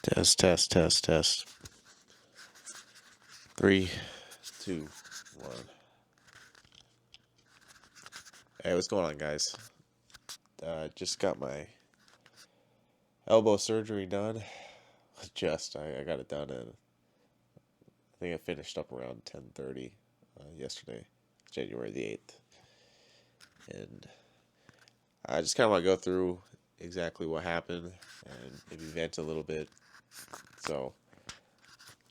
Test, test, test, test. 3, 2, 1. Hey, what's going on, guys? Just got my elbow surgery done. I got it done, and I think I finished up around 10:30 yesterday, January the 8th. And I just kind of want to go through exactly what happened and maybe vent a little bit. So,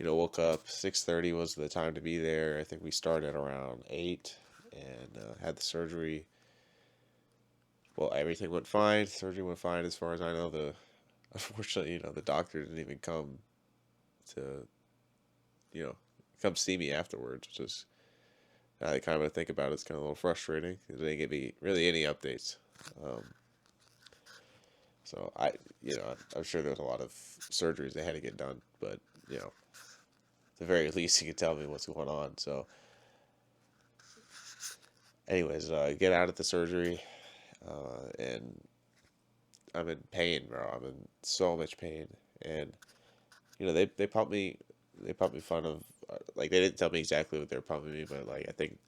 woke up 6:30 was the time to be there. I think we started around 8 and had the surgery. Well, everything went fine. Surgery went fine as far as I know. Unfortunately, the doctor didn't even come to, you know, come see me afterwards, which is, now that I kind of think about it, it's kind of a little frustrating. They didn't give me really any updates. Um, so I'm sure there's a lot of surgeries they had to get done, but at the very least, he could tell me what's going on. So, anyways, get out of the surgery, and I'm in pain, bro. I'm in so much pain, and they pumped me fun of, like, they didn't tell me exactly what they were pumping me, but like I think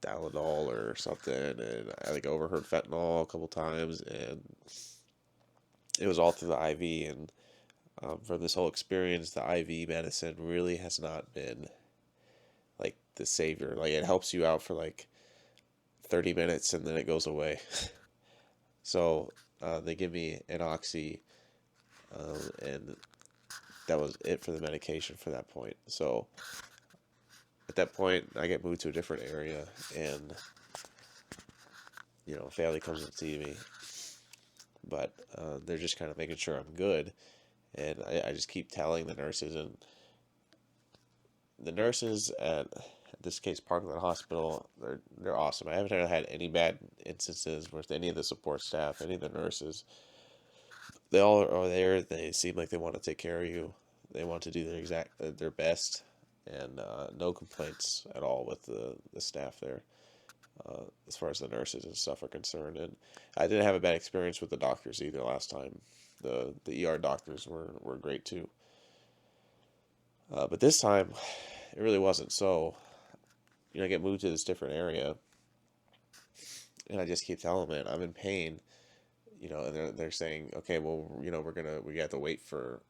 Tylenol or something, and I like overheard fentanyl a couple times, and it was all through the IV. And from this whole experience, the IV medicine really has not been like the savior. Like, it helps you out for like 30 minutes and then it goes away. So they give me an oxy, and that was it for the medication for that point. So at that point, I get moved to a different area, and family comes and see me, but they're just kind of making sure I'm good. And I just keep telling the nurses, and the nurses at this case Parkland Hospital, they're awesome. I haven't had any bad instances with any of the support staff, any of the nurses. They all are there. They seem like they want to take care of you. They want to do their best, and no complaints at all with the staff there, as far as the nurses and stuff are concerned. And I didn't have a bad experience with the doctors either last time. The ER doctors were great too. But this time, it really wasn't. So, I get moved to this different area, and I just keep telling them, man, I'm in pain. And they're saying, okay, well, we have to wait for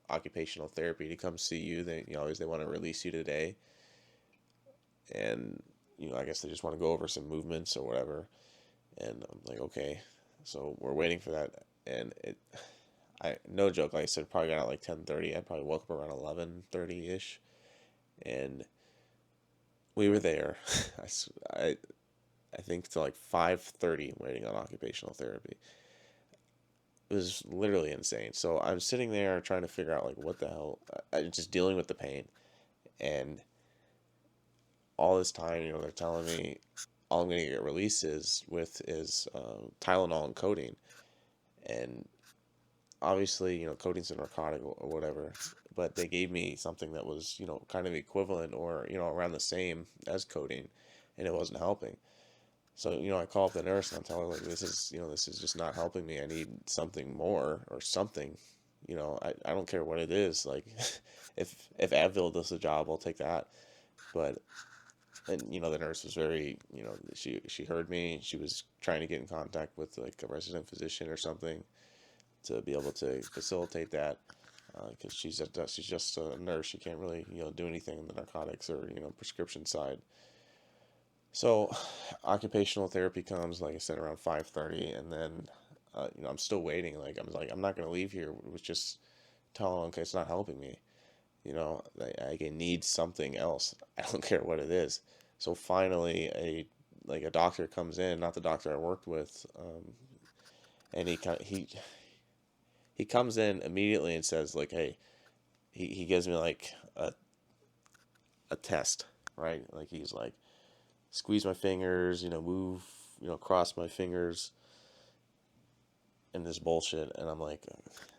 occupational therapy to come see you. They want to release you today, and I guess they just want to go over some movements or whatever. And I'm like, okay, so we're waiting for that, and no joke, like I said, probably got out like 10:30. I probably woke up around 11:30 ish, and we were there. I I think to like 5:30 waiting on occupational therapy. It was literally insane. So I'm sitting there trying to figure out like what the hell, just dealing with the pain, and all this time, they're telling me all I'm gonna get releases with is Tylenol and codeine, and obviously, codeine's a narcotic or whatever, but they gave me something that was, kind of equivalent or, around the same as codeine, and it wasn't helping. So, I call up the nurse and I'm telling her, like, this is just not helping me. I need something more or something. I don't care what it is. Like, if Advil does the job, I'll take that. But, and, the nurse was very, she heard me. She was trying to get in contact with, like, a resident physician or something to be able to facilitate that, because she's just a nurse. She can't really do anything in the narcotics or prescription side. So occupational therapy comes, like I said, around 5:30, and then I'm still waiting. I'm not gonna leave here with just telling them, okay, it's not helping me. I need something else. I don't care what it is. So finally, a doctor comes in, not the doctor I worked with, and he comes in immediately and says, like, hey, he gives me like a test, right? Like, he's like, squeeze my fingers, move, cross my fingers, and this bullshit. And I'm like,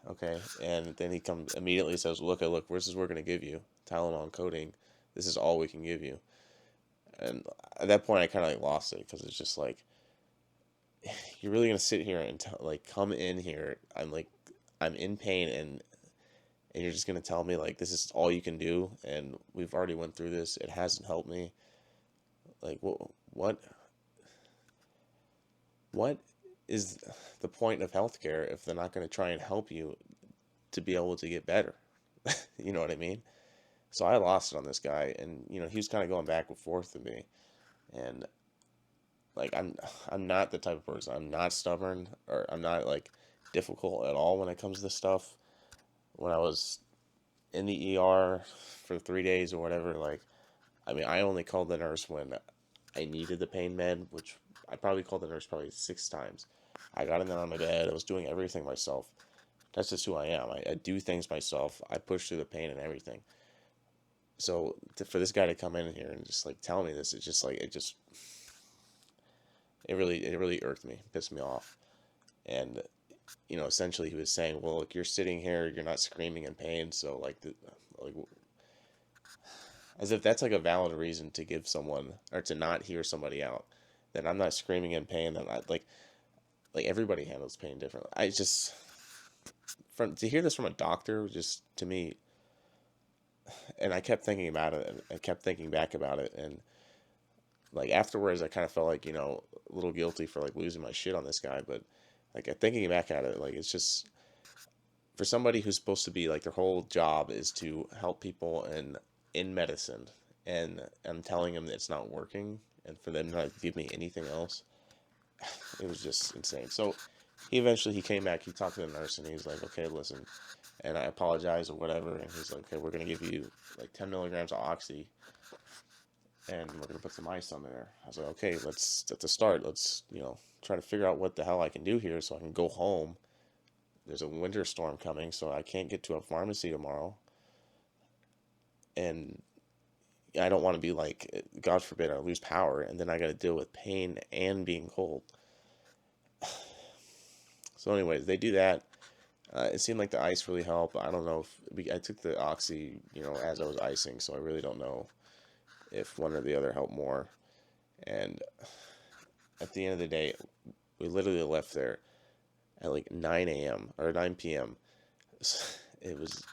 okay. And then he comes immediately says, look, this is what we're gonna give you, Tylenol and codeine. This is all we can give you. And at that point, I kind of like lost it, because it's just like, you're really gonna sit here and like come in here. I'm like, I'm in pain, and you're just gonna tell me like this is all you can do, and we've already went through this. It hasn't helped me. Like what is the point of healthcare if they're not gonna try and help you to be able to get better? You know what I mean? So I lost it on this guy, and he was kind of going back and forth with me, and like I'm not the type of person. I'm not stubborn, or I'm not like difficult at all when it comes to this stuff. When I was in the ER for 3 days or whatever, like, I mean, I only called the nurse when I needed the pain med, which I probably called the nurse probably 6 times. I got in there on my bed. I was doing everything myself. That's just who I am. I do things myself. I push through the pain and everything. So for this guy to come in here and just like tell me this, it's just like it really irked me, pissed me off. And essentially he was saying, well, look, you're sitting here, you're not screaming in pain, so like as if that's like a valid reason to give someone or to not hear somebody out. That I'm not screaming in pain, that I like everybody handles pain differently. I just from to hear this from a doctor, just to me, and I kept thinking about it, and I kept thinking back about it, and like afterwards I kind of felt like a little guilty for like losing my shit on this guy. But like thinking back at it, like it's just for somebody who's supposed to be like their whole job is to help people in medicine, and I'm telling them that it's not working, and for them not to give me anything else, it was just insane. So he came back, he talked to the nurse, and he's like, okay, listen, and I apologize or whatever, and he's like, okay, we're gonna give you like 10 milligrams of oxy, and we're gonna put some ice on there. I was like, okay, let's at the start, let's try to figure out what the hell I can do here so I can go home. There's a winter storm coming, so I can't get to a pharmacy tomorrow, and I don't want to be like, God forbid, I lose power, and then I got to deal with pain and being cold. So, anyways, they do that. It seemed like the ice really helped. I don't know if I took the oxy, as I was icing, so I really don't know if one or the other helped more. And at the end of the day, we literally left there at like 9 a.m. or 9 p.m. It was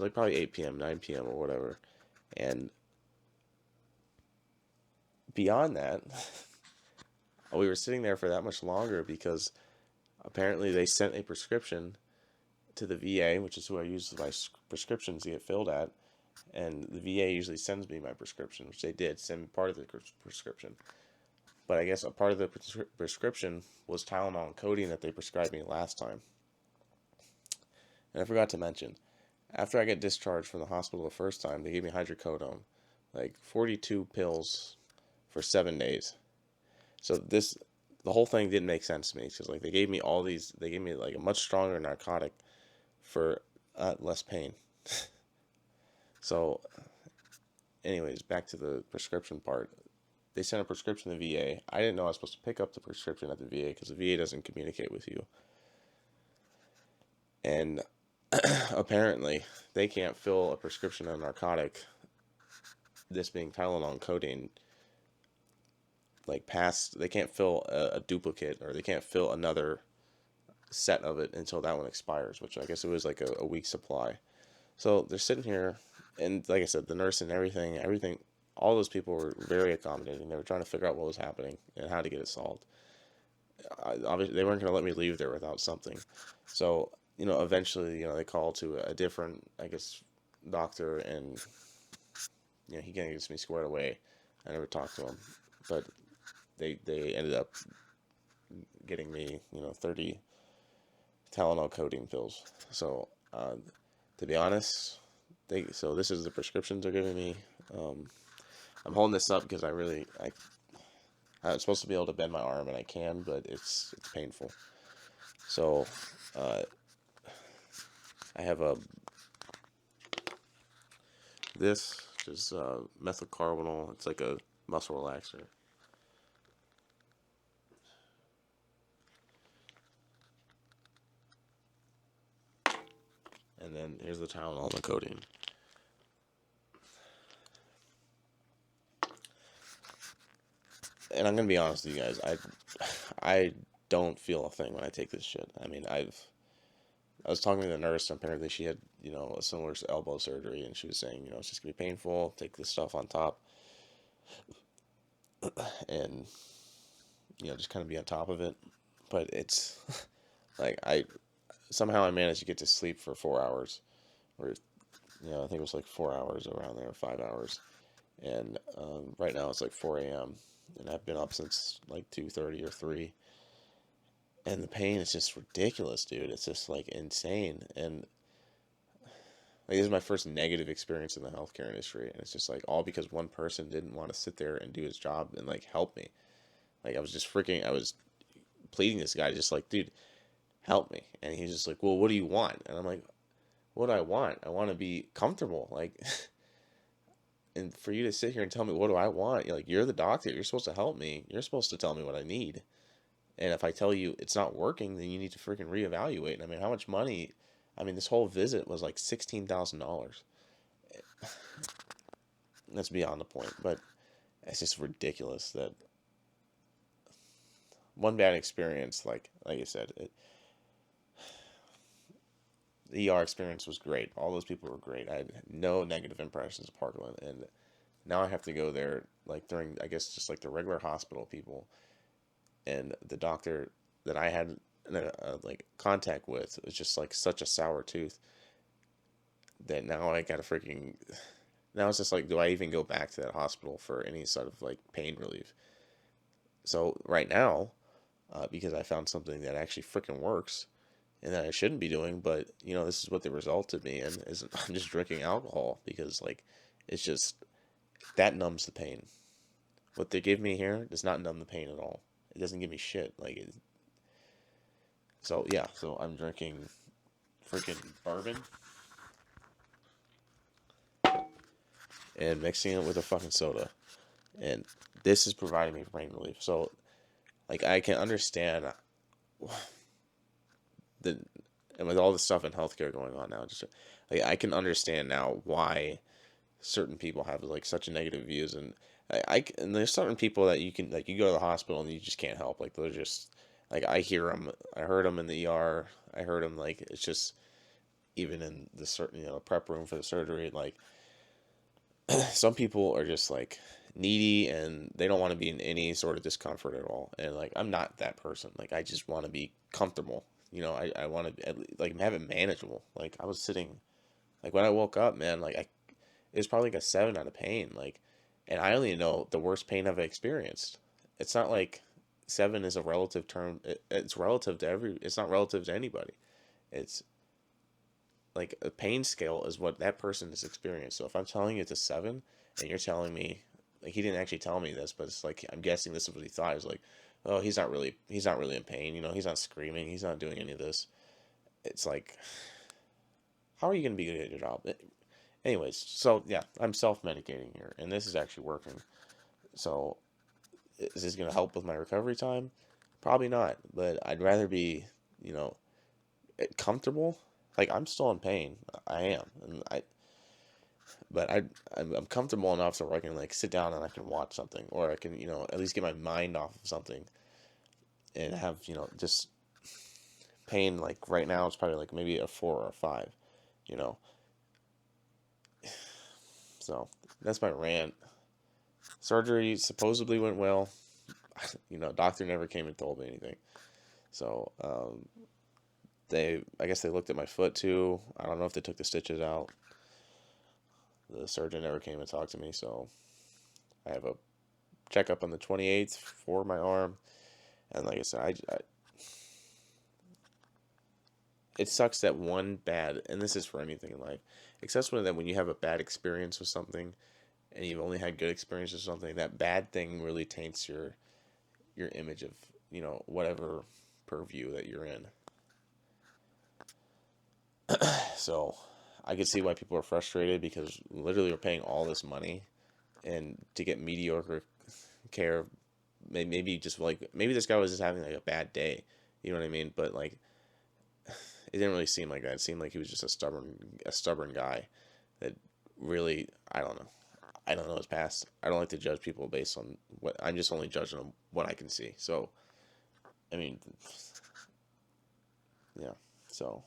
like probably 8 p.m., 9 p.m. or whatever. And beyond that, we were sitting there for that much longer because apparently they sent a prescription to the VA, which is who I use my prescriptions to get filled at. And the VA usually sends me my prescription, which they did send part of the prescription. But I guess a part of the prescription was Tylenol and codeine that they prescribed me last time. And I forgot to mention, after I got discharged from the hospital the first time, they gave me hydrocodone, like 42 pills for 7 days. So the whole thing didn't make sense to me because like they gave me like a much stronger narcotic for less pain. So, anyways, back to the prescription part. They sent a prescription to the VA. I didn't know I was supposed to pick up the prescription at the VA because the VA doesn't communicate with you. And apparently, they can't fill a prescription of narcotic, this being Tylenol and codeine, they can't fill a duplicate, or they can't fill another set of it until that one expires, which I guess it was like a week supply. So they're sitting here, and like I said, the nurse and everything, all those people were very accommodating. They were trying to figure out what was happening and how to get it solved. Obviously, they weren't going to let me leave there without something. So, eventually, they called to a different, I guess, doctor, and, he kind of gets me squared away. I never talked to him. But they ended up getting me, 30 Tylenol codeine pills. So, to be honest, so this is the prescriptions they're giving me. I'm holding this up because I'm supposed to be able to bend my arm, and I can, but it's painful. So, I have this is methylcarbonyl. It's like a muscle relaxer. And then here's the Tylenol and the codeine. And I'm gonna be honest with you guys, I don't feel a thing when I take this shit. I mean, I was talking to the nurse, and apparently she had, a similar elbow surgery, and she was saying, it's just gonna be painful. Take this stuff on top, and just kind of be on top of it. But it's like somehow I managed to get to sleep for 4 hours, or I think it was like 4 hours around there, 5 hours, and right now it's like 4 a.m. and I've been up since like 2:30 or 3, and the pain is just ridiculous, dude. It's just like insane, and like this is my first negative experience in the healthcare industry, and it's just like all because one person didn't want to sit there and do his job and like help me. Like I was pleading this guy, just like, dude, help me, and he's just like, well, what do you want? And I'm like, what do I want? I want to be comfortable, like, and for you to sit here and tell me what do I want? You're the doctor. You're supposed to help me. You're supposed to tell me what I need. And if I tell you it's not working, then you need to freaking reevaluate. And I mean, how much money? I mean, this whole visit was like $16,000. That's beyond the point, but it's just ridiculous that one bad experience, like I said, the ER experience was great. All those people were great. I had no negative impressions of Parkland, and now I have to go there like during, I guess, just like the regular hospital people, and the doctor that I had like contact with was just like such a sour tooth that now I gotta freaking, now it's just like, do I even go back to that hospital for any sort of like pain relief? So right now, because I found something that actually freaking works and that I shouldn't be doing, but this is what the resulted me in, is I'm just drinking alcohol because like it's just that numbs the pain. What they give me here does not numb the pain at all. It doesn't give me shit. So yeah, so I'm drinking freaking bourbon and mixing it with a fucking soda, and this is providing me pain relief. So like I can understand the, and with all the stuff in healthcare going on now, just like I can understand now why certain people have like such a negative views, and and there's certain people that you can, like, you go to the hospital and you just can't help, like they're just like, I hear them, I heard them in the ER, I heard them, like it's just, even in the certain prep room for the surgery, like some people are just like needy and they don't want to be in any sort of discomfort at all, and like I'm not that person. Like I just want to be comfortable. I want to like have it manageable. Like I was sitting, like when I woke up, man, like it was probably like a 7 out of pain, like, and I only know the worst pain I've experienced. It's not like 7 is a relative term. It's relative to it's not relative to anybody. It's like a pain scale is what that person has experienced. So if I'm telling you it's a 7 and you're telling me, like, he didn't actually tell me this, but it's like, I'm guessing this is what he thought. He was like, oh, he's not really in pain. He's not screaming. He's not doing any of this. It's like, how are you going to be good at your job? Anyways, so yeah, I'm self-medicating here, and this is actually working. So is this going to help with my recovery time? Probably not, but I'd rather be, you know, comfortable. Like, I'm still in pain. I am. But I'm comfortable enough so I can, like, sit down and I can watch something, or I can, at least get my mind off of something and have, just pain. Like right now, it's probably like maybe a 4 or a 5, you know. So that's my rant. Surgery supposedly went well. Doctor never came and told me anything. So I guess they looked at my foot too. I don't know if they took the stitches out. The surgeon never came and talked to me, so I have a checkup on the 28th for my arm. And like I said, it sucks that one bad, and this is for anything in life, except when you have a bad experience with something, and you've only had good experience with something, that bad thing really taints your image of whatever purview that you're in. So I could see why people are frustrated, because literally we're paying all this money and to get mediocre care. Maybe just like, maybe this guy was just having like a bad day, you know what I mean? But like, it didn't really seem like that. It seemed like he was just a stubborn guy that really, I don't know his past. I don't like to judge people based on what, I'm just only judging on what I can see. So I mean, yeah. So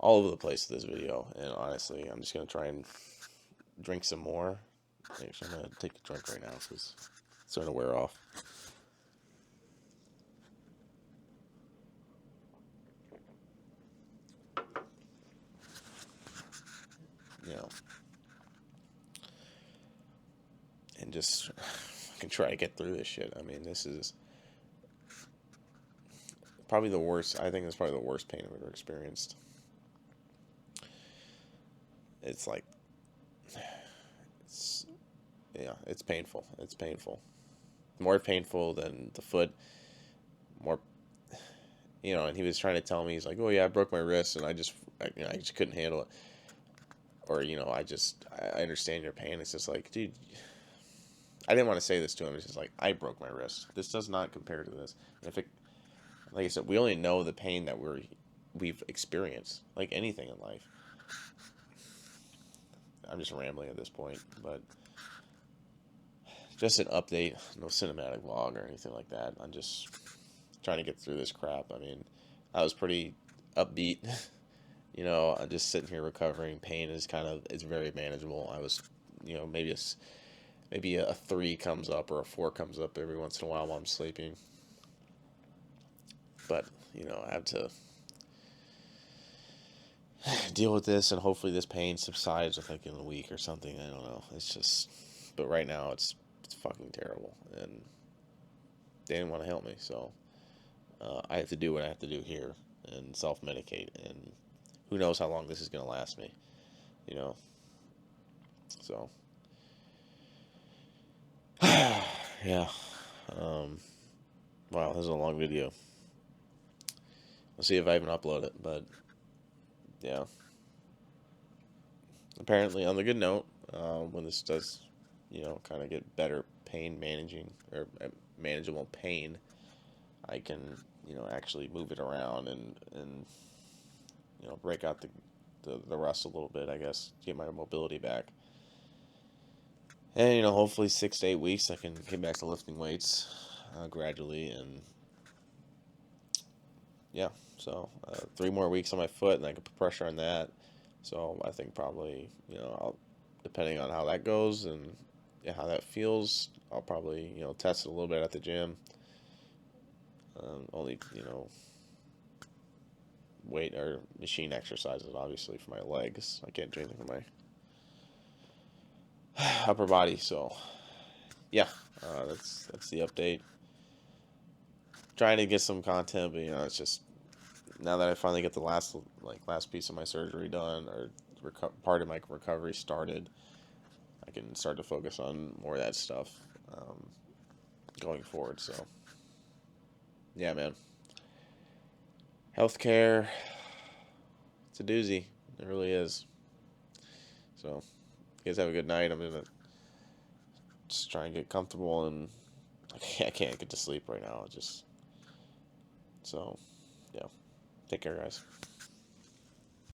all over the place with this video, and honestly, I'm just gonna try and drink some more. Actually, I'm gonna take a drink right now because it's starting to wear off. You know, and just I can try to get through this shit. I mean, this is probably the worst. I think it's probably the worst pain I've ever experienced. It's like, it's, yeah, it's painful. It's painful. More painful than the foot. More, and he was trying to tell me, he's like, oh yeah, I broke my wrist and I just couldn't handle it. Or, I understand your pain. It's just like, dude, I didn't want to say this to him. It's just like, I broke my wrist. This does not compare to this. And if it, like I said, we only know the pain that we've experienced, like anything in life. I'm just rambling at this point, but just an update, no cinematic vlog or anything like that. I'm just trying to get through this crap. I mean, I was pretty upbeat. I'm just sitting here recovering. Pain is very manageable. I was, maybe a 3 comes up or a 4 comes up every once in a while I'm sleeping. But, I have to deal with this, and hopefully this pain subsides in a week or something. I don't know. It's just, but right now it's fucking terrible, and they didn't want to help me, so I have to do what I have to do here and self-medicate, and who knows how long this is going to last me, so yeah. Wow, this is a long video. We'll see if I even upload it, but yeah. Apparently, on the good note, when this does, kind of get better pain managing, or manageable pain, I can, actually move it around and break out the rust a little bit, I guess, get my mobility back. And, hopefully 6 to 8 weeks I can get back to lifting weights gradually, and yeah, so 3 more weeks on my foot, and I can put pressure on that. So I think probably, depending on how that goes and how that feels, I'll probably, test it a little bit at the gym. Only, weight or machine exercises, obviously, for my legs. I can't do anything for my upper body. So, yeah, that's the update. Trying to get some content, but it's just, now that I finally get the last piece of my surgery done, or part of my recovery started, I can start to focus on more of that stuff going forward. So, yeah, man. Healthcare, it's a doozy. It really is. So, you guys have a good night. I'm gonna just try and get comfortable, and I can't get to sleep right now. So, yeah. Take care, guys.